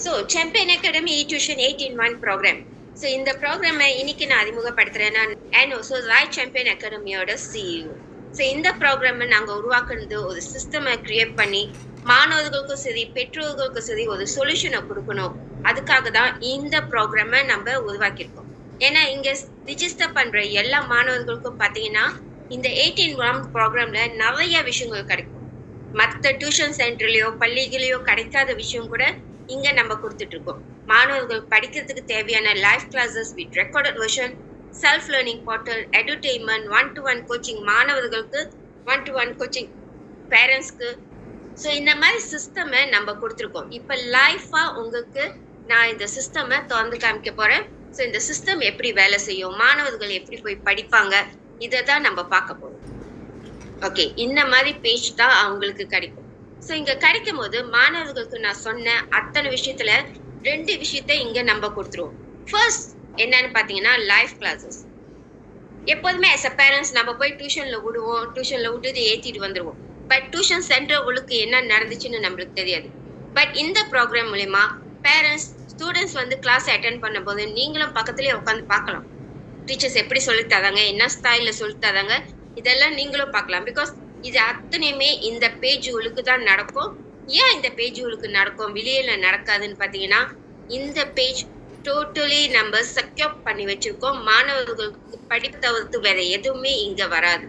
So champion academy tuition 8-in-1 programme. So இந்த ப்ரோக்ராமை இன்னைக்கு நான் அறிமுகப்படுத்துறேன். நான் அண்ட் ஆல்சோ ராய் சாம்பியன் அகாடமியோட சிஇஓ. ஸோ இந்த ப்ரோக்ராமை நாங்கள் உருவாக்குனது ஒரு சிஸ்டமை கிரியேட் பண்ணி மாணவர்களுக்கும் சரி பெற்றோர்களுக்கும் சரி ஒரு சொல்யூஷனை கொடுக்கணும். அதுக்காக தான் இந்த ப்ரோக்ராமை நம்ம உருவாக்கியிருக்கோம். ஏன்னா இங்கே ரிஜிஸ்டர் பண்ணுற எல்லா மாணவர்களுக்கும் பார்த்தீங்கன்னா இந்த 8-in-1 ப்ரோக்ராம்ல நிறைய விஷயங்கள் கிடைக்கும். மற்ற டியூஷன் சென்டர்லயோ பள்ளிகளையோ கிடைக்காத விஷயம் கூட இங்க நம்ம கொடுத்துட்டு இருக்கோம். மாணவர்கள் படிக்கிறதுக்கு தேவையான live classes with recorded version, self learning portal, entertainment, 1-to-1 coaching மாணவர்களுக்கு, 1-to-1 கோச்சிங் பேரண்ட்ஸ்க்கு. ஸோ இந்த மாதிரி சிஸ்டமை நம்ம கொடுத்துருக்கோம். இப்போ லைஃபா உங்களுக்கு நான் இந்த சிஸ்டமை திறந்து காமிக்க போறேன். ஸோ இந்த சிஸ்டம் எப்படி வேலை செய்யும், மாணவர்கள் எப்படி போய் படிப்பாங்க, இதை தான் நம்ம பார்க்க போறோம். ஓகே, இந்த மாதிரி பேஜ் தான் அவங்களுக்கு கிடைக்கும். ஸோ இங்க கிடைக்கும் போது மாணவர்களுக்கு நான் சொன்ன அத்தனை விஷயத்துல 2 விஷயத்த இங்க நம்ம கொடுத்துருவோம். ஃபர்ஸ்ட் என்னன்னு பாத்தீங்கன்னா லைவ் கிளாஸஸ். எப்போதுமே as a பேரண்ட்ஸ் நம்ம போய் டியூஷன்ல விடுவோம், டியூஷன்ல விட்டுட்டு ஏத்திட்டு வந்துருவோம். பட் டியூஷன் சென்டர்களுக்கு என்ன நடந்துச்சுன்னு நம்மளுக்கு தெரியாது. பட் இந்த ப்ரோக்ராம் மூலமா பேரண்ட்ஸ் ஸ்டூடெண்ட்ஸ் வந்து கிளாஸ் அட்டென்ட் பண்ணும் போது நீங்களும் பக்கத்துலயே உட்காந்து பார்க்கலாம். டீச்சர்ஸ் எப்படி சொல்லி தராங்க, என்ன ஸ்டைல்ல சொல்லி தராங்க, இதெல்லாம் நீங்களும் பார்க்கலாம். பிகாஸ் இது அத்தனையுமே இந்த பேஜுகளுக்கு தான் நடக்கும். ஏன் இந்த பேஜுகளுக்கு நடக்கும், வெளியில நடக்காதுன்னு பாத்தீங்கன்னா இந்த பேஜ் டோட்டலி நம்ம செக்யூர் பண்ணி வச்சிருக்கோம். மாணவர்களுக்கு படிப்பு தவிர்த்து வேற எதுவுமே இங்க வராது.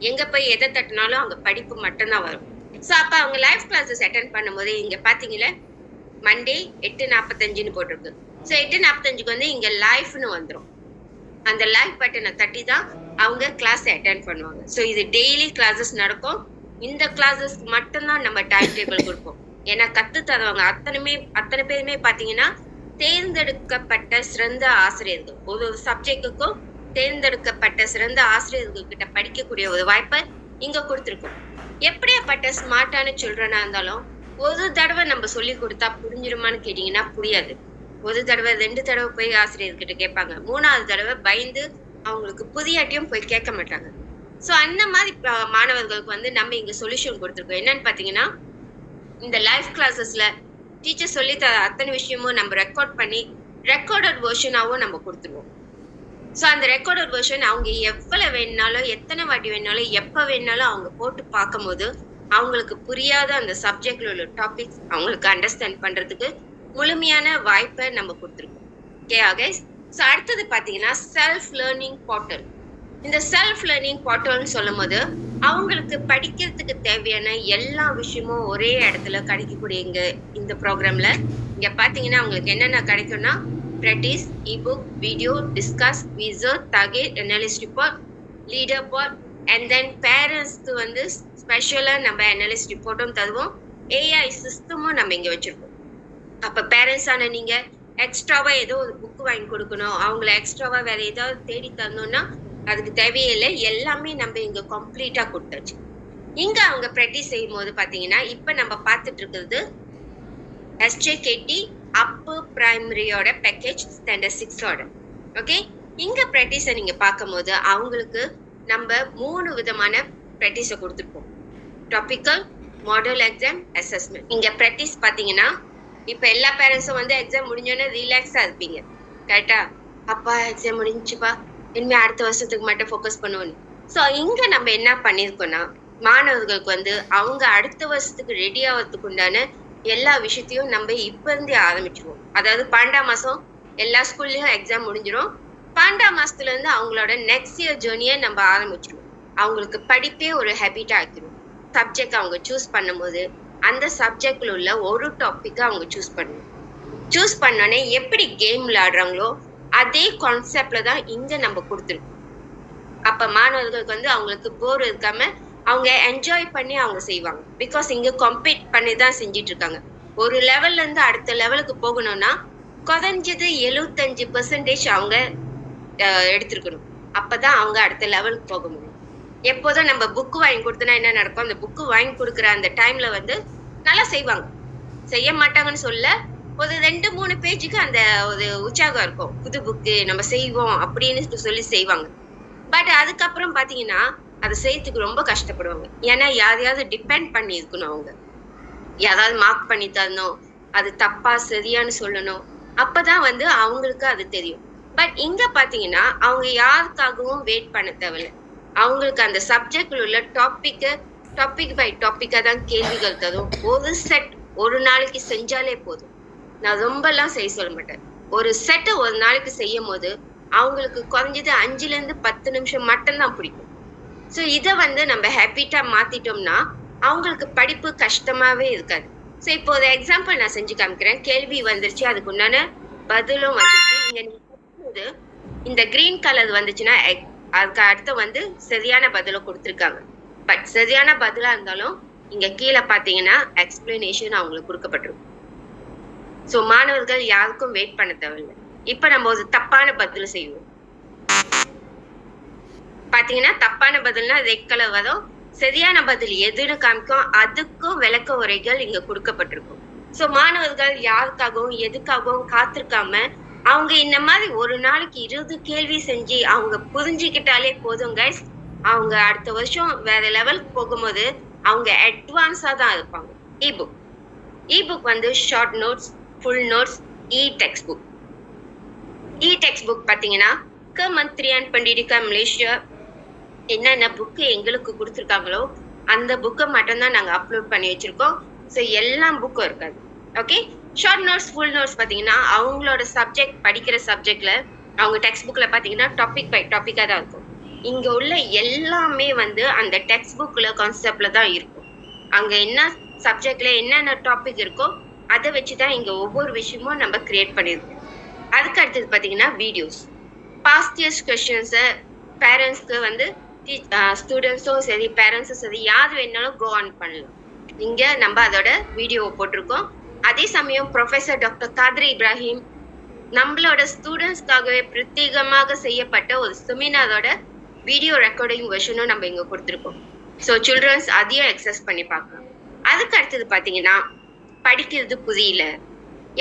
எங்க போய் எதை தட்டினாலும் அங்க படிப்பு மட்டும்தான் வரும். ஸோ அப்ப அவங்க லைவ் கிளாஸஸ் அட்டென்ட் பண்ணும்போது இங்க பாத்தீங்களா மண்டே 8:45 போட்டிருக்கு. ஸோ 8:45 வந்து இங்க லைவ்னு வந்துடும். அந்த லைவ் பட்டனை தட்டி தான் அவங்க கிளாஸ் அட்டென்ட் பண்ணுவாங்க. ஸோ இது டெய்லி கிளாஸஸ் நடக்கும். இந்த கிளாஸஸ் மட்டும்தான் நம்ம டைம் டேபிள் கொடுப்போம். ஏன்னா கத்து தருவாங்க அத்தனை பேருமே பாத்தீங்கன்னா தேர்ந்தெடுக்கப்பட்ட சிறந்த ஆசிரியர்கள். ஒரு சப்ஜெக்டுக்கும் தேர்ந்தெடுக்கப்பட்ட சிறந்த ஆசிரியர்கள் கிட்ட படிக்கக்கூடிய ஒரு வாய்ப்பை இங்க கொடுத்துருக்கோம். எப்படியாப்பட்ட ஸ்மார்ட்டான சில்ட்ரனா இருந்தாலும் ஒரு தடவை நம்ம சொல்லி கொடுத்தா புரிஞ்சிருமான்னு கேட்டீங்கன்னா புரியாது. ஒரு தடவை 2 தடவை போய் ஆசிரியர்கிட்ட கேட்பாங்க. 3ஆவது தடவை பயந்து அவங்களுக்கு புதியாட்டியும் போய் கேட்க மாட்டாங்க. ஸோ அந்த மாதிரி மாணவர்களுக்கு வந்து நம்ம இங்க சொல்யூஷன் கொடுத்துருக்கோம். என்னன்னு பாத்தீங்கன்னா இந்த லைவ் கிளாஸஸ்ல டீச்சர் சொல்லி தர அத்தனை விஷயமும் நம்ம ரெக்கார்ட் பண்ணி ரெக்கார்டட் வெர்ஷனாவும் நம்ம கொடுத்துருவோம். ஸோ அந்த ரெக்கார்டட் வெர்ஷன் அவங்க எவ்வளவு வேணுனாலும் எத்தனை வாட்டி வேணாலும் எப்ப வேணாலும் அவங்க போட்டு பார்க்கும் போது அவங்களுக்கு புரியாத அந்த சப்ஜெக்ட்ல உள்ள டாபிக்ஸ் அவங்களுக்கு அண்டர்ஸ்டாண்ட் பண்றதுக்கு முழுமையான வாய்ப்பை நம்ம கொடுத்துருக்கோம். Okay guys. ஸோ அடுத்தது பார்த்தீங்கன்னா செல்ஃப் லேர்னிங் போர்ட்டல். இந்த செல்ஃப் லேர்னிங் போர்ட்டல்னு சொல்லும் போது அவங்களுக்கு படிக்கிறதுக்கு தேவையான எல்லா விஷயமும் ஒரே இடத்துல கிடைக்கக்கூடிய இந்த ப்ரோக்ராம்ல இங்க பாத்தீங்கன்னா அவங்களுக்கு என்னென்ன கிடைக்கும்னா ப்ராக்டிஸ், இபுக், வீடியோ, டிஸ்கஸ், விசர், target, analysis report, leader board, and then பேரண்ட்ஸ்க்கு வந்து ஸ்பெஷலா நம்ம அனாலிசிஸ் ரிப்போர்ட்டும் தருவோம். ஏஐ சிஸ்டமும் நம்ம இங்க வச்சிருக்கோம். அப்ப பேரண்ட்ஸ் ஆன நீங்க எக்ஸ்ட்ராவா ஏதோ ஒரு புக் வாங்கி கொடுக்கணும், அவங்கள எக்ஸ்ட்ராவா வேற ஏதாவது தேடி தரணும்னா அதுக்கு தேவையில்லை. எல்லாமே நம்ம இங்க கம்ப்ளீட்டா கொடுத்தாச்சு. இங்க அவங்க ப்ராக்டிஸ் செய்யும் போது பாத்தீங்கன்னா இப்ப நம்ம பார்த்துட்டு இருக்கிறது SJKT அப்பர் பிரைமரியோட பேக்கேஜ் ஸ்டாண்டர்ட் 6ஓட. ஓகே, இங்க ப்ராக்டிஸை நீங்க பார்க்கும் போது அவங்களுக்கு நம்ம 3 விதமான ப்ராக்டிஸை கொடுத்துருப்போம். Topical, model exam, assessment. இங்க ப்ராக்டிஸ் பாத்தீங்கன்னா இப்ப எல்லா பேரண்ட்ஸும் வந்து எக்ஸாம் முடிஞ்சோன்னே ரிலாக்ஸா இருப்பீங்க. கரெக்டா? அப்பா எக்ஸாம் முடிஞ்சுப்பா, இனிமே அடுத்த வருஷத்துக்கு மட்டும் ஃபோக்கஸ் பண்ணுவோம். ஸோ இங்க நம்ம என்ன பண்ணிருக்கோம்னா மாணவர்களுக்கு வந்து அவங்க அடுத்த வருஷத்துக்கு ரெடி ஆகிறதுக்கு உண்டான எல்லா விஷயத்தையும் நம்ம இப்ப இருந்தே ஆரம்பிச்சிருவோம். அதாவது 12ஆம் மாசம் எல்லா ஸ்கூல்லயும் எக்ஸாம் முடிஞ்சிடும். 12ஆம் மாசத்துல இருந்து அவங்களோட நெக்ஸ்ட் இயர் ஜேர்னியை நம்ம ஆரம்பிச்சிருவோம். அவங்களுக்கு படிப்பே ஒரு ஹேபிட்டா ஆக்கிடும். சப்ஜெக்ட் அவங்க சூஸ் பண்ணும்போது அந்த சப்ஜெக்ட்ல உள்ள ஒரு டாபிக்கை அவங்க சூஸ் பண்ணோடனே எப்படி கேம் விளையாடுறாங்களோ அதே கான்செப்ட்ல தான் இங்க நம்ம கொடுத்துருக்கோம். அப்ப மாணவர்களுக்கு வந்து அவங்களுக்கு போர் இருக்காம அவங்க என்ஜாய் பண்ணி அவங்க செய்வாங்க. பிகாஸ் இங்க கம்பீட் பண்ணி தான் செஞ்சிட்டு இருக்காங்க. ஒரு லெவல்ல இருந்து அடுத்த லெவலுக்கு போகணும்னா குறைஞ்சது 75% அவங்க எடுத்திருக்கணும். அப்பதான் அவங்க அடுத்த லெவலுக்கு போக முடியும். எப்போதும் நம்ம புக்கு வாங்கி கொடுத்தோம்னா என்ன நடக்கும், அந்த புக்கு வாங்கி கொடுக்குற அந்த டைம்ல வந்து நல்லா செய்வாங்க. செய்ய மாட்டாங்கன்னு சொல்ல, ஒரு 2-3 பேஜுக்கு அந்த ஒரு உற்சாகம் இருக்கும். புது புக்கு நம்ம செய்வோம் அப்படின்னு சொல்லி செய்வாங்க. பட் அதுக்கப்புறம் பாத்தீங்கன்னா அதை செய்யறதுக்கு ரொம்ப கஷ்டப்படுவாங்க. ஏன்னா யாரையாவது டிபெண்ட் பண்ணி இருக்கணும். அவங்க யாராவது மார்க் பண்ணி தரணும், அது தப்பா சரியான்னு சொல்லணும். அப்பதான் வந்து அவங்களுக்கு அது தெரியும். பட் இங்க பாத்தீங்கன்னா அவங்க யாருக்காகவும் வெயிட் பண்ண தேவையில்ல. அவங்களுக்கு அந்த சப்ஜெக்ட்ல உள்ள டாபிக் பை டாபிக்கா தான் கேள்விகள் தரும். ஒரு செட் ஒரு நாளைக்கு செஞ்சாலே போதும். நான் ரொம்பலாம் செய்ய சொல்ல மாட்டேன். ஒரு செட்டை ஒரு நாளைக்கு செய்யும் போது அவங்களுக்கு குறைஞ்சது 5ல இருந்து 10 நிமிஷம் மட்டும்தான் பிடிக்கும். ஸோ இதை வந்து நம்ம ஹேபிட்டா மாத்திட்டோம்னா அவங்களுக்கு படிப்பு கஷ்டமாவே இருக்காது. ஸோ இப்போ ஒரு எக்ஸாம்பிள் நான் செஞ்சு காமிக்கிறேன். கேள்வி வந்துருச்சு, அதுக்கு உண்டான பதிலும் வந்துச்சு. இங்க நீங்க இந்த கிரீன் கலர் வந்துச்சுன்னா அதுக்கு அடுத்து வந்து சரியான பதிலை கொடுத்துருக்காங்க. பட் சரியான பதிலா இருந்தாலும் இங்க கீழே பாத்தீங்கன்னா எக்ஸ்பிளனேஷன் அவங்களுக்கு கொடுக்கப்பட்டிருக்கும். ஸோ மாணவர்கள் யாருக்கும் வெயிட் பண்ண தேவையில்லை. இப்ப நம்ம ஒரு தப்பான பதில் செய்வோம். பாத்தீங்கன்னா தப்பான பதில்னா ரெட் கலர் வரும். சரியான பதில் எதுன்னு காமிக்கும், அதுக்கும் விளக்க உரைகள் இங்க கொடுக்கப்பட்டிருக்கும். சோ மாணவர்கள் யாருக்காகவும் எதுக்காகவும் காத்திருக்காம அவங்க இந்த மாதிரி ஒரு நாளைக்கு 20 கேள்வி செஞ்சு அவங்க புரிஞ்சுக்கிட்டாலே போதும் கைஸ். அவங்க அடுத்த வருஷம் வேற லெவலுக்கு போகும்போது அவங்க அட்வான்ஸா தான் இருப்பாங்க. இபுக் வந்து short notes, full notes, text book பாத்தீங்கன்னா மந்த்ரியான் பண்டிடிகா மலேசியா என்னென்ன புக்கு எங்களுக்கு கொடுத்துருக்காங்களோ அந்த புக்கை மட்டும்தான் நாங்கள் அப்லோட் பண்ணி வச்சிருக்கோம். ஸோ எல்லா புக்கும் இருக்காது. Okay, short notes, full notes பார்த்தீங்கன்னா அவங்களோட சப்ஜெக்ட் படிக்கிற சப்ஜெக்ட்ல அவங்க டெக்ஸ்ட் புக்ல பார்த்தீங்கன்னா டாபிக் பை டாபிக்காக தான் இருக்கும். இங்க உள்ள எல்லாமே வந்து அந்த டெக்ஸ்ட் புக்ல கான்செப்ட்ல தான் இருக்கும். அங்க என்ன சப்ஜெக்ட்ல என்னென்ன டாபிக் இருக்கோ அதை வச்சுதான் இங்க ஒவ்வொரு விஷயமும் நம்ம கிரியேட் பண்ணிருக்கோம். அதுக்கு அடுத்தது பார்த்தீங்கன்னா வீடியோஸ், பாஸ்ட் இயர்ஸ் கொஸ்டின்ஸை பேரண்ட்ஸ்க்கு வந்து ஸ்டூடெண்ட்ஸும் சரி பேரண்ட்ஸும் சரி யார் வேணாலும் கோ ஆன் பண்ணலாம். இங்க நம்ம அதோட வீடியோவை போட்டிருக்கோம். அதே சமயம் ப்ரொஃபசர் டாக்டர் காத்ரி இப்ராஹிம் நம்மளோட ஸ்டூடெண்ட்ஸ்க்காகவே பிரத்யேகமாக செய்யப்பட்ட ஒரு செமினாரோட வீடியோ ரெக்கார்டிங் வெர்ஷனும் நம்ம இங்க கொடுத்துருக்கோம். ஸோ சில்ட்ரன்ஸ் அதையும் எக்ஸஸ் பண்ணி பார்க்கலாம். அதுக்கு அடுத்தது பார்த்தீங்கன்னா படிக்கிறது புரியல,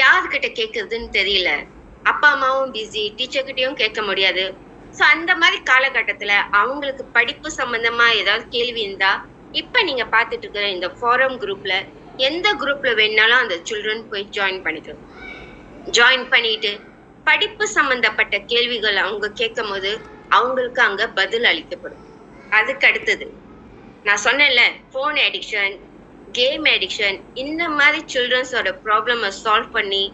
யாருக்கிட்ட கேட்கறதுன்னு தெரியல, அப்பா அம்மாவும் பிஸி, டீச்சர்கிட்டையும் கேட்க முடியாது. ஸோ அந்த மாதிரி காலகட்டத்துல அவங்களுக்கு படிப்பு சம்பந்தமா ஏதாவது கேள்வி இருந்தா இப்ப நீங்க பார்த்துட்டு இருக்கிற இந்த ஃபாரம் குரூப்ல எந்த குரூப்ல வேணாலும் அந்த சில்ட்ரன் போய் ஜாயின் பண்ணிக்கலாம். ஜாயின் பண்ணிட்டு படிப்பு சம்பந்தப்பட்ட கேள்விகள் அவங்க கேட்கும் போது அவங்களுக்கு அங்க பதில் அளிக்கப்படும். அதுக்கு அடுத்தது நான் சொன்னேன்ல, போன் அடிக்ஷன், கேம் அடிக்ஷன், இந்த மாதிரி சில்ட்ரன்ஸோட ப்ராப்ளமை சால்வ் பண்ணி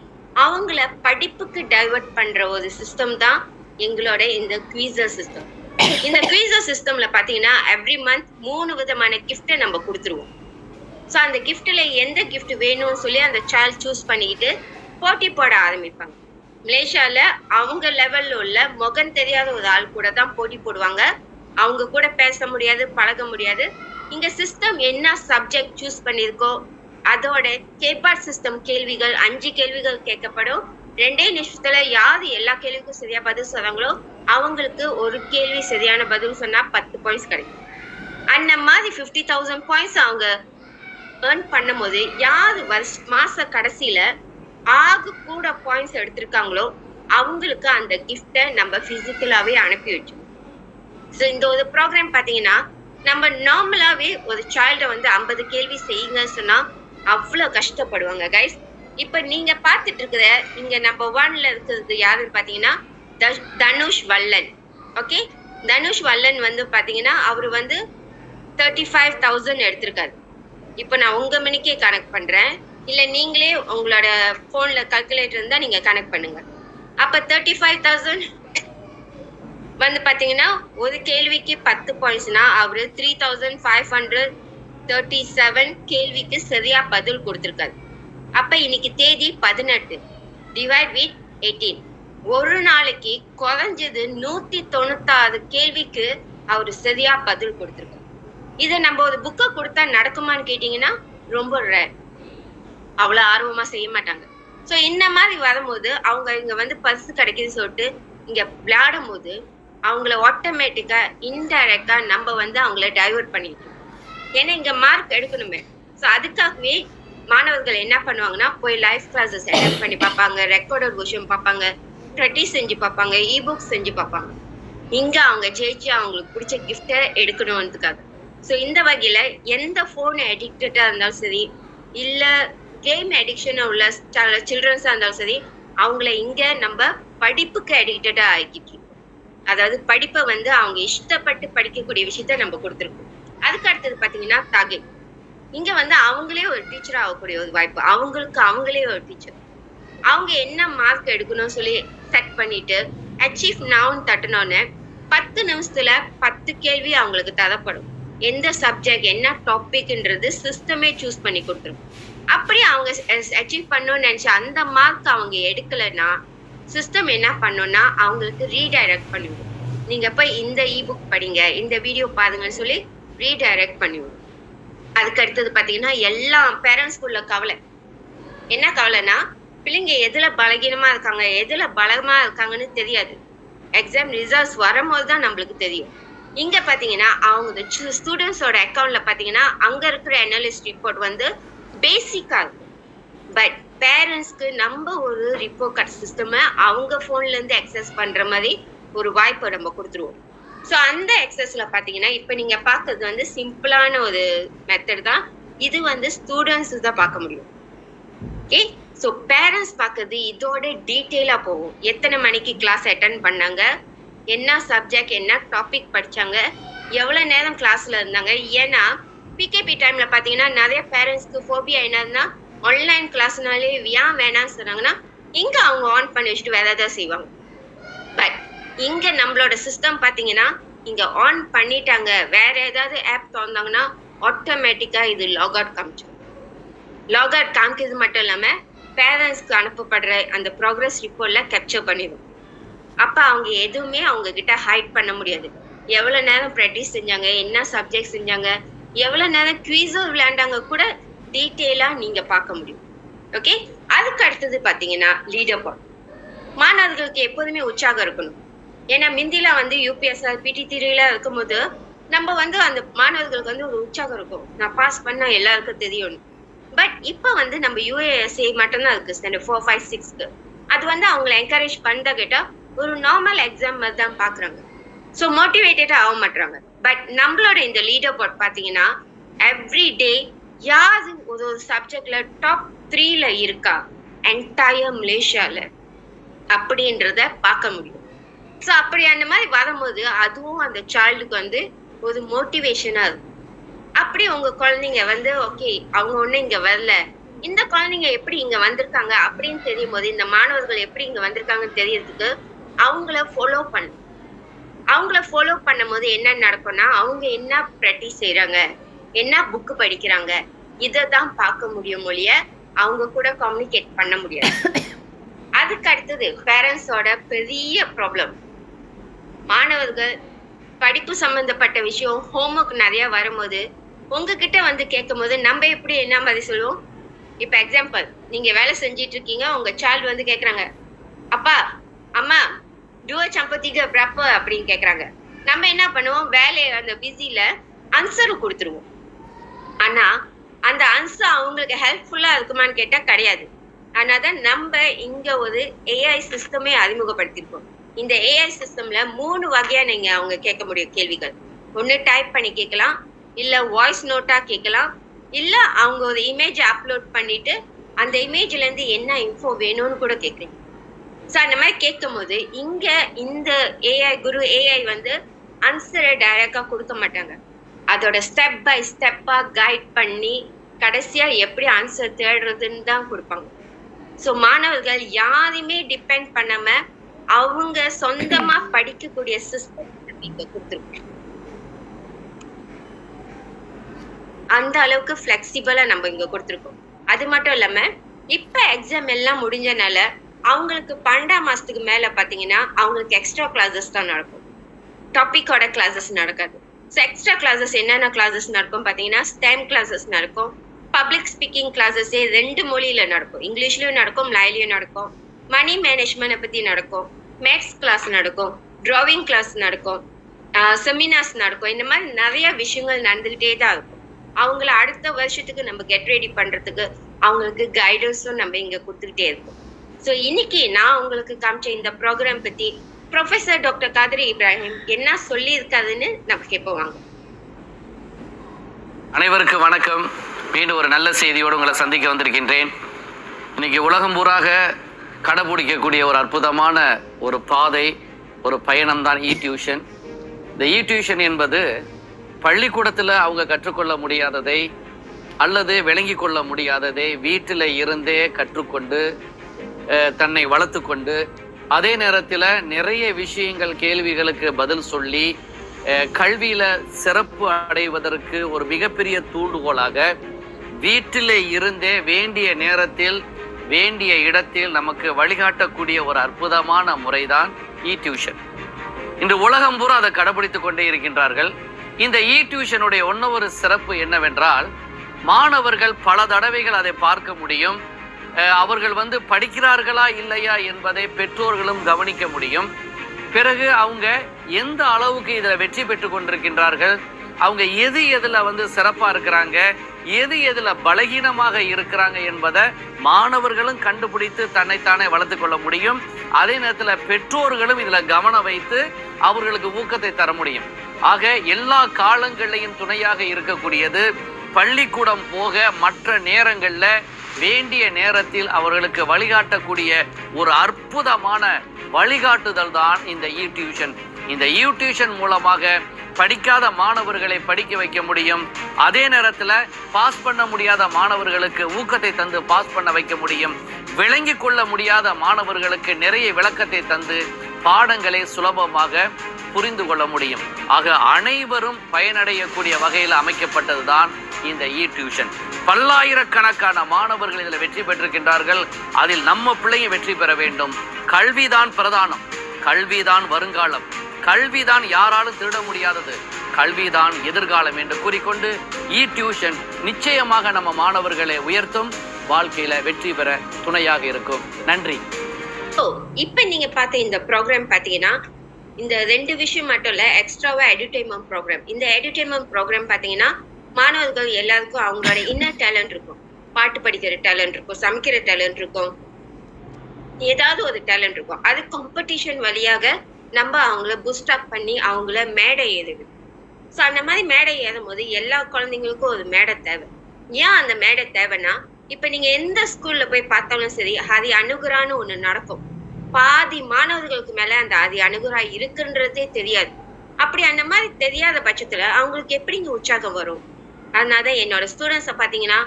அவங்கள படிப்புக்கு டைவர்ட் பண்ற ஒரு சிஸ்டம் தான் எங்களோட இந்த குவீசர் சிஸ்டம். இந்த குவீசர் சிஸ்டம்ல பாத்தீங்கன்னா எவ்ரி மந்த் 3 விதமான கிஃப்ட்டை நம்ம கொடுத்துருவோம். ஸோ அந்த கிஃப்ட்ல எந்த கிஃப்ட் வேணும்னு சொல்லி அந்த சைல்ட் சூஸ் பண்ணிக்கிட்டு போட்டி போட ஆரம்பிப்பாங்க. மலேசியால அவங்க லெவல்ல உள்ள முகம் தெரியாத ஒரு ஆள் கூட தான் போட்டி போடுவாங்க. அவங்க கூட பேச முடியாது, பழக முடியாது. இங்க சிஸ்டம் என்ன சப்ஜெக்ட் சூஸ் பண்ணிருக்கோ அதோட கேபாட் சிஸ்டம் கேள்விகள் 5 கேள்விகள் கேட்கப்படும். 2 நிமிஷத்துல யாரு எல்லா கேள்விக்கும் சரியா பதில் சொல்றாங்களோ அவங்களுக்கு ஒரு கேள்வி சரியான பதில் சொன்னா 10 பாயிண்ட்ஸ் கிடைக்கும். அந்த மாதிரி 50,000 பாயிண்ட்ஸ் அவங்க ஏர்ன் பண்ணும் போது யாரு மாச கடைசியில ஆகு கூட பாயிண்ட்ஸ் எடுத்திருக்காங்களோ அவங்களுக்கு அந்த கிஃப்டை நம்ம பிசிக்கலாவே அனுப்பி வச்சோம். ஸோ இந்த ஒரு ப்ரோக்ராம் பாத்தீங்கன்னா நம்ம நார்மலாவே ஒரு சைல்ட வந்து 50 கேள்வி செய்யுங்கன்னு சொன்னா அவ்வளவு கஷ்டப்படுவாங்க கைஸ். இப்ப நீங்க பாத்துட்டு இருக்கிற இங்க நம்பர் 1ல இருக்கிறது யாருன்னு பாத்தீங்கன்னா தனுஷ் வல்லன். ஓகே, தனுஷ் வல்லன் வந்து பாத்தீங்கன்னா அவரு வந்து 35,000 எடுத்திருக்காரு. இப்ப நான் உங்க மணிக்கே கனெக்ட் பண்றேன், இல்ல நீங்களே உங்களோட போன்ல கால்குலேட்டர் இருந்தா நீங்க கனெக்ட் பண்ணுங்க. அப்ப 35,000 வந்து பாத்தீங்கன்னா ஒரு கேள்விக்கு 10 பாயிண்ட்ஸ்னா அவரு 3,537 கேள்விக்கு சரியா பதில் கொடுத்திருக்காரு. அப்ப இன்னைக்கு தேதி 18 டிவைட் வித் 18, ஒரு நாளைக்கு குறைஞ்சது 196 கேள்விக்கு அவரு சரியா பதில் கொடுத்திருக்காரு. இதை நம்ம ஒரு புக்கை கொடுத்தா நடக்குமான்னு கேட்டீங்கன்னா ரொம்ப ரேர், அவ்வளவு ஆர்வமா செய்ய மாட்டாங்க. ஸோ இந்த மாதிரி வரும்போது அவங்க இங்க வந்து பரிசு கிடைக்குதுன்னு சொல்லிட்டு இங்க விளையாடும் போது அவங்கள ஆட்டோமேட்டிக்கா இன்டைரக்டா நம்ம வந்து அவங்கள டைவர்ட் பண்ணிட்டு, ஏன்னா இங்க மார்க் எடுக்கணுமே. ஸோ அதுக்காகவே மாணவர்கள் என்ன பண்ணுவாங்கன்னா போய் லைவ் கிளாஸஸ் அட்டெண்ட் பண்ணி பார்ப்பாங்க, ரெக்கார்டட் விஷயம் பார்ப்பாங்க, ப்ராக்டிஸ் செஞ்சு பார்ப்பாங்க, இபுக் செஞ்சு பார்ப்பாங்க. இங்க அவங்க ஜெயிச்சு அவங்களுக்கு பிடிச்ச கிஃப்டை எடுக்கணும்ன்றதுக்காக. ஸோ இந்த வகையில எந்த போன் அடிக்டடா இருந்தாலும் சரி, இல்ல கேம் அடிக்ஷன் உள்ள சில்ட்ரன்ஸா இருந்தாலும் சரி, அவங்கள இங்க நம்ம படிப்புக்கு அடிக்டடா ஆக்கிட்டு இருக்கோம். அதாவது படிப்பை வந்து அவங்க இஷ்டப்பட்டு படிக்கக்கூடிய விஷயத்த நம்ம கொடுத்துருக்கோம். அதுக்கு அடுத்தது பாத்தீங்கன்னா தகில். இங்க வந்து அவங்களே ஒரு டீச்சர் ஆகக்கூடிய ஒரு வாய்ப்பு. அவங்களே ஒரு டீச்சர். அவங்க என்ன மார்க் எடுக்கணும்னு சொல்லி செட் பண்ணிட்டு அச்சீவ் நவுன்னு தட்டினோன்னு 10 நிமிஷத்துல 10 கேள்வி அவங்களுக்கு தரப்படும். எந்த சப்ஜெக்ட் என்ன டாபிக்ன்றது சிஸ்டமே சூஸ் பண்ணி கொடுத்துரும். அப்படி அவங்க அச்சீவ் பண்ணணும்னு நினைச்ச அந்த மார்க் அவங்க எடுக்கலைன்னா சிஸ்டம் என்ன பண்ணும்னா அவங்களுக்கு ரீடைரக்ட் பண்ணிவிடும். நீங்க போய் இந்த இபுக் படிங்க, இந்த வீடியோ பாருங்கன்னு சொல்லி ரீடைரக்ட் பண்ணிவிடும். அதுக்கு அடுத்தது பாத்தீங்கன்னா எல்லா பேரண்ட்ஸ்குள்ள கவலை என்ன கவலைன்னா, பிள்ளைங்க எதுல பலகீனமா இருக்காங்க, எதுல பலமா இருக்காங்கன்னு தெரியாது. எக்ஸாம் ரிசல்ட்ஸ் வரும்போது தான் நம்மளுக்கு தெரியும். இங்க பாத்தீங்கன்னா அவங்க ஸ்டூடெண்ட்ஸோட அக்கௌண்ட்ல பாத்தீங்கன்னா அங்க இருக்கிற அனலிஸ்ட் ரிப்போர்ட் வந்து பேசிக்கா இருக்கும். பட் பேரண்ட்ஸ்க்கு நம்ம ஒரு ரிப்போர்ட் கார்டு சிஸ்டம் அவங்க போன்ல இருந்து அக்சஸ் பண்ற மாதிரி ஒரு வாய்ப்பை நம்ம கொடுத்துருவோம். ஸோ அந்த எக்ஸஸ்ல பாத்தீங்கன்னா இப்ப நீங்க பாக்குறது வந்து சிம்பிளான ஒரு மெத்தட் தான். இது வந்து ஸ்டூடெண்ட்ஸ் தான் பார்க்க முடியும். ஓகே, ஸோ பேரண்ட்ஸ் பார்க்கறது இதோட டீட்டெயிலா போகும். எத்தனை மணிக்கு கிளாஸ் அட்டென்ட் பண்ணாங்க, என்ன சப்ஜெக்ட் என்ன டாபிக் படிச்சாங்க, எவ்வளவு நேரம் கிளாஸ்ல இருந்தாங்க. ஏன்னா பிகேபி டைம்ல பாத்தீங்கன்னா நிறைய பேரண்ட்ஸ்க்கு ஃபோபியா என்னன்னா ஆன்லைன் கிளாஸ்னாலே ஏன் வேணாம்னு சொன்னாங்கன்னா இங்க அவங்க ஆன் பண்ணி வச்சுட்டு வேற ஏதாவது செய்வாங்க. பட் இங்க நம்மளோட சிஸ்டம் பாத்தீங்கன்னா இங்க ஆன் பண்ணிட்டாங்க, வேற ஏதாவது ஆப் திறந்தாங்கன்னா ஆட்டோமேட்டிக்கா இது லாக் அவுட் காமிச்சிடும். லாக் அவுட் காமிக்கிறது மட்டும் இல்லாம பேரண்ட்ஸ்க்கு அனுப்பப்படுற அந்த ப்ராக்ரஸ் ரிப்போர்ட்ல கேப்சர் பண்ணிடும். அப்ப அவங்க எதுவுமே அவங்க கிட்ட ஹைட் பண்ண முடியாது. எவ்வளவு நேரம் ப்ராக்டிஸ் செஞ்சாங்க, என்ன சப்ஜெக்ட் செஞ்சாங்க, எவ்வளவு நேரம் குவிஸும் விளையாண்டாங்க கூட டீட்டெயிலா நீங்க பார்க்க முடியும். ஓகே, அதுக்கு அடுத்தது பாத்தீங்கன்னா லீடர் போர்ட். மாணவர்களுக்கு எப்போதுமே உற்சாகம் இருக்கணும். ஏன்னா மிந்திலாம் வந்து யூபிஎஸ்ஆர் PT3 இருக்கும்போது நம்ம வந்து அந்த மாணவர்களுக்கு வந்து ஒரு உற்சாகம் இருக்கும், நான் பாஸ் பண்ணா எல்லாருக்கும் தெரியும். பட் இப்ப வந்து நம்ம UASA மட்டும்தான் இருக்கு ஸ்டாண்டர்ட் 4, 5, 6க்கு. அது வந்து அவங்களை என்கரேஜ் பண்ண கேட்டா ஒரு நார்மல் எக்ஸாம் மாதிரி தான் பாக்குறாங்க. ஸோ மோட்டிவேட்டடா ஆக மாட்டாங்க. பட் நம்மளோட இந்த லீடர் போர்ட் பாத்தீங்கன்னா எவ்ரி டே யாரு ஒரு சப்ஜெக்ட்ல டாப் 3ல இருக்கா என்டையர் மலேசியால அப்படின்றத பார்க்க முடியும். ஸோ அப்படி அந்த மாதிரி வரும்போது அதுவும் அந்த சைல்டுக்கு வந்து ஒரு மோட்டிவேஷனா இருக்கும். அப்படி உங்க குழந்தைங்க வந்து ஓகே அவங்க ஒண்ணு இங்க வரல, இந்த குழந்தைங்க எப்படி இங்க வந்திருக்காங்க அப்படின்னு தெரியும் போது, இந்த மாணவர்கள் எப்படி இங்க வந்திருக்காங்கன்னு தெரியறதுக்கு அவங்கள ஃபாலோ பண்ணும். அவங்கள ஃபாலோ பண்ணும் போது என்ன நடக்கும்னா அவங்க என்ன ப்ராக்டிஸ் செய்யறாங்க, என்ன புக்கு படிக்கிறாங்க, இதைதான் பார்க்க முடியும் ஒழிய அவங்க கூட கம்யூனிகேட் பண்ண முடியாது. அதுக்கு அடுத்தது பேரண்ட்ஸோட பெரிய ப்ராப்ளம், மாணவர்கள் படிப்பு சம்பந்தப்பட்ட விஷயம் ஹோம்ஒர்க் நிறைய வரும்போது உங்ககிட்ட வந்து கேட்கும் போது நம்ம எப்படி என்ன மாதிரி சொல்லுவோம். இப்ப எக்ஸாம்பிள், நீங்க வேலை செஞ்சிட்டு இருக்கீங்க, உங்க சைல்டு வந்து கேக்குறாங்க, அப்பா அம்மா டூ சம்பத்திக்கு பிரப்ப அப்படின்னு கேக்குறாங்க. நம்ம என்ன பண்ணுவோம், வேலையை அந்த பிஸில ஆன்சரும் கொடுத்துருவோம். ஆனா அந்த ஆன்சர் அவங்களுக்கு ஹெல்ப்ஃபுல்லா இருக்குமான்னு கேட்டா கிடையாது. ஆனாதான் நம்ம இங்க ஒரு AI சிஸ்டமே அறிமுகப்படுத்திருக்கோம். இந்த AI சிஸ்டம்ல 3 வகையா நீங்க அவங்க கேட்க முடியும் கேள்விகள். ஒண்ணு டைப் பண்ணி கேட்கலாம், இல்ல வாய்ஸ் நோட்டா கேட்கலாம், இல்ல அவங்க ஒரு இமேஜ் அப்லோட் பண்ணிட்டு அந்த இமேஜ்ல இருந்து என்ன இன்ஃபோ வேணும்னு கூட கேட்கலாம். ஸோ அந்த மாதிரி கேட்கும் போது இங்க இந்த குரு AI வந்து ஆன்சரை டைரக்டா கொடுக்க மாட்டாங்க. அதோட ஸ்டெப் பை ஸ்டெப்பா கைட் பண்ணி கடைசியா எப்படி ஆன்சர் தேடுறதுன்னு தான் கொடுப்பாங்க. ஸோ மாணவர்கள் யாரையுமே டிபெண்ட் பண்ணாம அவங்க சொந்தமா படிக்கக்கூடிய சிஸ்டம் இங்க கொடுத்துருக்கோம். அந்த அளவுக்கு பிளெக்சிபிளா நம்ம இங்க கொடுத்துருக்கோம். அது மட்டும் இல்லாம இப்ப எக்ஸாம் எல்லாம் முடிஞ்சனால அவங்களுக்கு 12ஆம் மாசத்துக்கு மேல பாத்தீங்கன்னா அவங்களுக்கு எக்ஸ்ட்ரா கிளாஸஸ் தான் நடக்கும், டாபிக்கோட கிளாஸஸ் நடக்காது. ஸோ எக்ஸ்ட்ரா கிளாஸஸ் என்னென்ன கிளாஸஸ் நடக்கும் பாத்தீங்கன்னா ஸ்டெம் கிளாஸஸ் நடக்கும், பப்ளிக் ஸ்பீக்கிங் கிளாஸஸே 2 மொழியில நடக்கும், இங்கிலீஷ்லயும் நடக்கும் மலையாளியும் நடக்கும், மணி மேனேஜ்மெண்ட் பத்தி நடக்கும், மேத்ஸ் கிளாஸ் நடக்கும், டிராவிங் கிளாஸ் நடக்கும், செமினார்ஸ் நடக்கும். இந்த மாதிரி நிறைய விஷயங்கள் நடந்துகிட்டே தான் இருக்கும். அவங்கள அடுத்த வருஷத்துக்கு நம்ம கெட் ரெடி பண்றதுக்கு அவங்களுக்கு கைடன்ஸும் நம்ம இங்க கொடுத்துக்கிட்டே இருக்கோம். ஸோ இன்னைக்கு நான் உங்களுக்கு காமிச்ச இந்த ப்ரோக்ராம் பத்தி ப்ரொஃபசர் டாக்டர் காதரி இப்ராஹிம் என்ன சொல்லி இருக்காதுன்னு நம்ம கேட்போம். அனைவருக்கும் வணக்கம். மீண்டும் ஒரு நல்ல செய்தியோடு உங்களை சந்திக்க வந்திருக்கின்றேன். இன்னைக்கு உலகம் பூராக கடைபிடிக்கக்கூடிய ஒரு அற்புதமான ஒரு பாதை, ஒரு பயணம்தான் டியூஷன். இந்த டியூஷன் என்பது பள்ளிக்கூடத்தில் அவங்க கற்றுக்கொள்ள முடியாததை அல்லது விளங்கி கொள்ள முடியாததை வீட்டில் இருந்தே கற்றுக்கொண்டு தன்னை வளர்த்து கொண்டு அதே நேரத்தில் நிறைய விஷயங்கள் கேள்விகளுக்கு பதில் சொல்லி கல்வியில் சிறப்பு அடைவதற்கு ஒரு மிகப்பெரிய தூண்டுகோலாக வீட்டிலே இருந்தே வேண்டிய நேரத்தில் வேண்டிய இடத்தில் நமக்கு வழிகாட்டக்கூடிய ஒரு அற்புதமான முறைதான் டியூஷன். இன்று உலகம் பூரா அதை கடைபிடித்துக் கொண்டே இருக்கின்றார்கள். இந்த டியூஷனுடைய இன்னொரு சிறப்பு என்னவென்றால், மாணவர்கள் பல தடவைகள் அதை பார்க்க முடியும். அவர்கள் படிக்கிறார்களா இல்லையா என்பதை பெற்றோர்களும் கவனிக்க முடியும். பிறகு அவங்க எந்த அளவுக்கு இதில் வெற்றி பெற்று கொண்டிருக்கின்றார்கள், அவங்க எதில் சிறப்பாக இருக்கிறாங்க, எதில் பலகீனமாக இருக்கிறாங்க என்பதை மாணவர்களும் கண்டுபிடித்து தன்னைத்தானே வளர்த்து கொள்ள முடியும். அதே நேரத்தில் பெற்றோர்களும் இதில் கவனம் வைத்து அவர்களுக்கு ஊக்கத்தை தர முடியும். ஆக எல்லா காலங்களையும் துணையாக இருக்கக்கூடியது பள்ளிக்கூடம் போக மற்ற நேரங்களில் வேண்டிய நேரத்தில் அவர்களுக்கு வழிகாட்டக்கூடிய ஒரு அற்புதமான வழிகாட்டுதல் தான் இந்த டியூஷன். இந்த டியூஷன் மூலமாக படிக்காத மாணவர்களை படிக்க வைக்க முடியும். அதே நேரத்தில் பாஸ் பண்ண முடியாத மாணவர்களுக்கு ஊக்கத்தை தந்து பாஸ் பண்ண வைக்க முடியும். விளங்கி கொள்ள முடியாத மாணவர்களுக்கு நிறைய விளக்கத்தை தந்து பாடங்களை சுலபமாக புரிந்து கொள்ள முடியும். ஆக அனைவரும் பயனடையக்கூடிய வகையில் அமைக்கப்பட்டது தான் இந்த டியூஷன். பல்லாயிரக்கணக்கான மாணவர்கள் இதில் வெற்றி பெற்றிருக்கின்றார்கள். அதில் நம்ம பிள்ளையும் வெற்றி பெற வேண்டும். கல்விதான் பிரதானம், கல்விதான் வருங்காலம், கல்விதான் யாராலும் திருட முடியாதது, கல்விதான் எதிர்காலம் என்று கூறிக்கொண்டு டியூஷன் நிச்சயமாக நம்ம மாணவர்களை உயர்த்தும், வாழ்க்கையில வெற்றி பெற துணையாக இருக்கும். நன்றி. இப்ப நீங்க பார்த்த இந்த ப்ரோக்ராம் பாத்தீங்கன்னா இந்த 2 விஷயம் மட்டும் இல்ல, எக்ஸ்ட்ராவா என்டர்டெயின்மெண்ட் ப்ரோக்ராம். இந்த என்டர்டெயின்மெண்ட் ப்ரோக்ராம் பாத்தீங்கன்னா மாணவர்கள் எல்லாருக்கும் அவங்களோட இன்னர் டேலண்ட் இருக்கும். பாட்டு படிக்கிற டேலண்ட் இருக்கும், சமைக்கிற டேலண்ட் இருக்கும், ஏதாவது ஒரு டேலண்ட் இருக்கும். அது காம்படிஷன் வழியாக நம்ம அவங்கள பூஸ்ட் அப் பண்ணி அவங்கள மேடை ஏறுது. ஸோ அந்த மாதிரி மேடை ஏறும் போது எல்லா குழந்தைங்களுக்கும் ஒரு மேடை தேவை. ஏன் அந்த மேடை தேவைன்னா, இப்ப நீங்க எந்த ஸ்கூல்ல போய் பார்த்தாலும் சரி, அது அணுகுறான்னு ஒண்ணு நடக்கும். பாதி மாணவர்களுக்கு மேல அந்த அது அணுகுறா இருக்குன்றதே தெரியாது. அப்படி அந்த மாதிரி தெரியாத பட்சத்துல அவங்களுக்கு எப்படிங்க உற்சாகம் வரும்? அதனாலதான் என்னோட ஸ்டூடெண்ட்ஸை பாத்தீங்கன்னா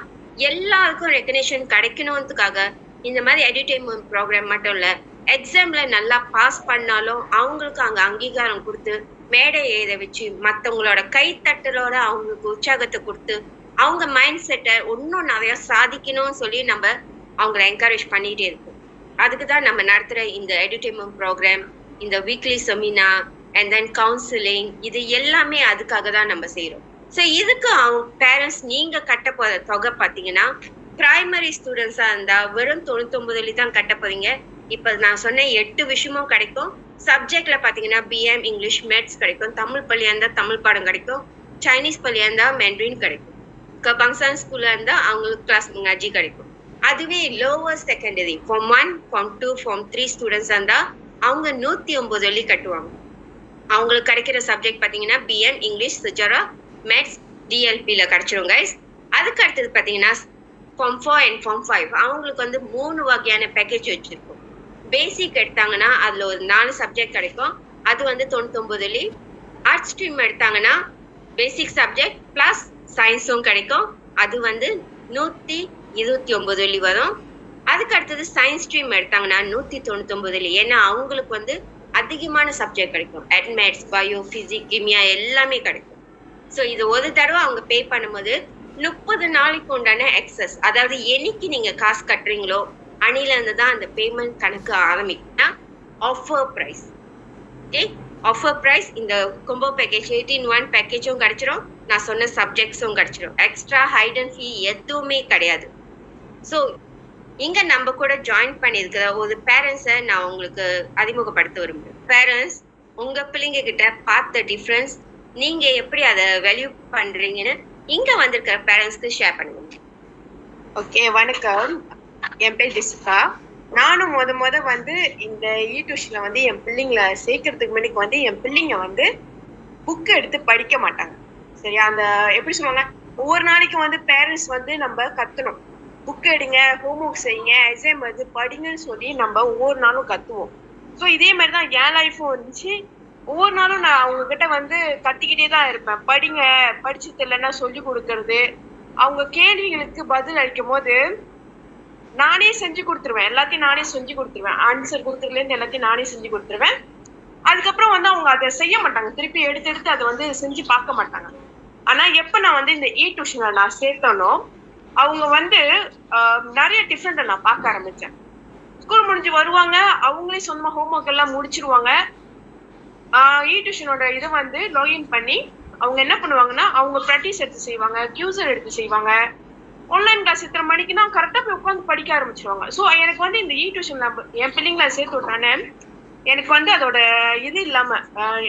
எல்லாருக்கும் ரெகக்னேஷன் கிடைக்கணும்ன்றதுக்காக இந்த மாதிரி என்டர்டெயின்மெண்ட் ப்ரோக்ராம் மட்டும் இல்ல, எக்ஸாம்ல நல்லா பாஸ் பண்ணாலும் அவங்களுக்கு அங்க அங்கீகாரம் கொடுத்து மேடை ஏற வச்சு மற்றவங்களோட கைத்தட்டலோட அவங்களுக்கு உற்சாகத்தை கொடுத்து அவங்க மைண்ட் செட்டை இன்னும் நிறைய சாதிக்கணும்னு சொல்லி நம்ம அவங்கள என்கரேஜ் பண்ணிட்டே இருக்கோம். அதுக்குதான் நம்ம நடத்துற இந்த என்டர்டெயின்மெண்ட் ப்ரோக்ராம், இந்த weekly seminar and then counselling, இது எல்லாமே அதுக்காக தான் நம்ம செய்யறோம். ஸோ இதுக்கு அவங்க பேரண்ட்ஸ் நீங்க கட்ட போற தொகை பார்த்தீங்கன்னா, பிரைமரி ஸ்டூடெண்ட்ஸா இருந்தா வெறும் 99 தான் கட்ட போறீங்க. இப்ப நான் சொன்ன 8 விஷயமும் கிடைக்கும். சப்ஜெக்ட்ல பாத்தீங்கன்னா பிஎம் இங்கிலீஷ் மேத்ஸ் கிடைக்கும், தமிழ் பள்ளியா இருந்தா தமிழ் பாடம் கிடைக்கும், சைனீஸ் பள்ளியா இருந்தா மெண்ட்ரின் கிடைக்கும், கபாங்சான் ஸ்கூல்ல இருந்தா அவங்களுக்கு கிளாஸ் ngaji கிடைக்கும். அதுவே lower secondary form 1 form 2 form 3 students இருந்தா அவங்க 109 வெள்ளி கட்டுவாங்க. அவங்களுக்கு கிடைக்கிற சப்ஜெக்ட் பாத்தீங்கன்னா பிஎம் இங்கிலீஷ் சுஜரா மேத்ஸ் டிஎல்பில கிடைச்சிரும் கைஸ். அதுக்கு அடுத்தது பாத்தீங்கன்னா ஃபார்ம் 4 அண்ட் ஃபார்ம் 5 அவங்களுக்கு 3 வகையான பேக்கேஜ் வச்சிருக்கோம். பேசிக் எடுத்தாங்கன்னா அதுல ஒரு 4 சப்ஜெக்ட் கிடைக்கும், அது 99 வெள்ளி. ஆர்ட்ஸ் ஸ்ட்ரீம் எடுத்தாங்கன்னா பேசிக் சப்ஜெக்ட் பிளஸ் சயின்ஸும் கிடைக்கும், அது 129 வெள்ளி வரும். அதுக்கு அடுத்தது சயின்ஸ் ஸ்ட்ரீம் எடுத்தாங்கன்னா 199 வெள்ளி. ஏன்னா அவங்களுக்கு அதிகமான சப்ஜெக்ட் கிடைக்கும், மேத்ஸ் பயோ பிசிக்ஸ் கிமியா எல்லாமே கிடைக்கும். ஸோ இது ஒரு தடவை அவங்க பே பண்ணும்போது 30 நாளைக்கு உண்டான எக்ஸஸ், அதாவது என்னைக்கு நீங்க காசு கட்டுறீங்களோ அணில இருந்து தான் அந்த பேமெண்ட் கணக்கு ஆரம்பிக்கும்னா offer price. Okay, offer price இந்த கொம்போ பேக்கேஜ் 18-1 பேக்கேஜும் கிடைச்சிரும், நான் சொன்ன சப்ஜெக்ட்ஸும் கிடைச்சிரும். எக்ஸ்ட்ரா ஹைடன் ஃபீ எதுவுமே கிடையாது. ஸோ இங்க நம்ம கூட ஜாயின் பண்ணியிருக்கிற ஒரு பேரண்ட்ஸை நான் உங்களுக்கு அறிமுகப்படுத்த விரும்புகிறேன். பேரண்ட்ஸ் உங்க பிள்ளைங்க கிட்ட பார்த்த டிஃப்ரென்ஸ், நீங்க எப்படி அதை வேல்யூ பண்றீங்கன்னு இங்க வந்திருக்கிற பேரண்ட்ஸ்க்கு ஷேர் பண்ணுங்க. ஓகே, வணக்கம். என் பேர் ஜெசிகா. நானும் முத இந்த டியூஷன்ல என் பிள்ளைங்களை சேர்க்கறதுக்கு முன்னாடி என் பிள்ளைங்க புக் எடுத்து படிக்க மாட்டாங்க. சரியா, அந்த எப்படி சொல்லுவாங்க, ஒவ்வொரு நாளைக்கு வந்து பேரண்ட்ஸ் வந்து நம்ம கத்தணும், புக் எடுங்க, ஹோம்ஒர்க் செய்யுங்க, எக்ஸாம் வந்து படிங்கன்னு சொல்லி நம்ம ஒவ்வொரு நாளும் கத்துவோம். ஸோ இதே மாதிரி தான் என் லைஃப்பும் இருந்துச்சு. ஒவ்வொரு நாளும் நான் அவங்க கிட்ட வந்து கத்திக்கிட்டே தான் இருப்பேன். படிங்க, படிச்சு தெரியலன்னா சொல்லி கொடுக்கறது, அவங்க கேள்விகளுக்கு பதில் அளிக்கும் போது நானே செஞ்சு கொடுத்துருவேன். எல்லாத்தையும் நானே செஞ்சு கொடுத்துருவேன். ஆன்சர் கொடுக்கறதுலேருந்து எல்லாத்தையும் நானே செஞ்சு கொடுத்துருவேன். அதுக்கப்புறம் வந்து அவங்க அதை செய்ய மாட்டாங்க, திருப்பி எடுத்து எடுத்து அதை வந்து செஞ்சு பார்க்க மாட்டாங்க. ஆனா எப்ப நான் வந்து இந்த டியூஷன்ல நான் சேர்த்தனோ, அவங்க வந்து நிறைய டிஃப்ரெண்ட்டை நான் பார்க்க ஆரம்பிச்சேன். ஸ்கூல் முடிஞ்சு வருவாங்க, அவங்களே சொந்தமா ஹோம்ஒர்க் எல்லாம் முடிச்சிருவாங்க. டியூஷனோட இதை வந்து லாகின் பண்ணி அவங்க என்ன பண்ணுவாங்கன்னா, அவங்க ப்ராக்டிஸ் எடுத்து செய்வாங்க, கியூசர் எடுத்து செய்வாங்க. ஆன்லைன் கிளாஸ் இத்தனை மணிக்குன்னா கரெக்டா போய் உட்காந்து படிக்க ஆரம்பிச்சிருவாங்க. ஸோ எனக்கு வந்து இந்த டியூஷன் என் பிள்ளைங்களை சேர்த்து விட்டானே, எனக்கு வந்து அதோட இது இல்லாம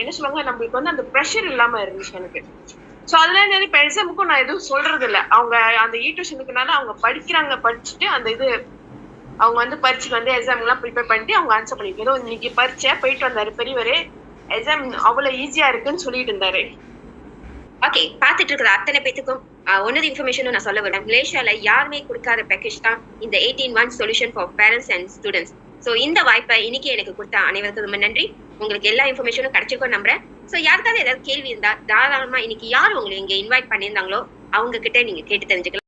என்ன சொல்லுவாங்க, நம்மளுக்கு வந்து அந்த ப்ரெஷர் இல்லாம இருந்துச்சு எனக்கு. ஸோ அதுல இருந்து இப்போ எக்ஸாமுக்கும் நான் எதுவும் சொல்றது இல்லை. அவங்க அந்த டியூஷனுக்குனால அவங்க படிக்கிறாங்க, படிச்சுட்டு அந்த இது அவங்க வந்து பரீட்சைக்கு வந்து எக்ஸாம் எல்லாம் ப்ரிப்பேர் பண்ணிட்டு அவங்க ஆன்சர் பண்ணிட்டு, ஏதோ இன்னைக்கு பரீட்சை போயிட்டு வந்தாரு பெரியவரு, எக்ஸாம் அவ்வளவு ஈஸியா இருக்குன்னு சொல்லிட்டு இருந்தாரு. ஓகே, பார்த்துட்டு இருக்கிற அத்தனை பேத்துக்கும் ஒன்னது இன்ஃபர்மேஷனும் நான் சொல்ல வரேன். மலேசியால யாருமே கொடுக்காத பேக்கேஜ் தான் இந்த 18-month solution for parents and students. So இந்த வாய்ப்பை இன்னைக்கு எனக்கு கொடுத்த அனைவருக்கும் ரொம்ப நன்றி. உங்களுக்கு எல்லா இன்ஃபர்மேஷனும் கிடைச்சிருக்கும் நம்புறேன். ஸோ யாருக்காவது ஏதாவது கேள்வி இருந்தா தாராளமா இன்னைக்கு யார் உங்களை இங்க இன்வைட் பண்ணியிருந்தாங்களோ அவங்க கிட்ட நீங்க கேட்டு தெரிஞ்சுக்கலாம்.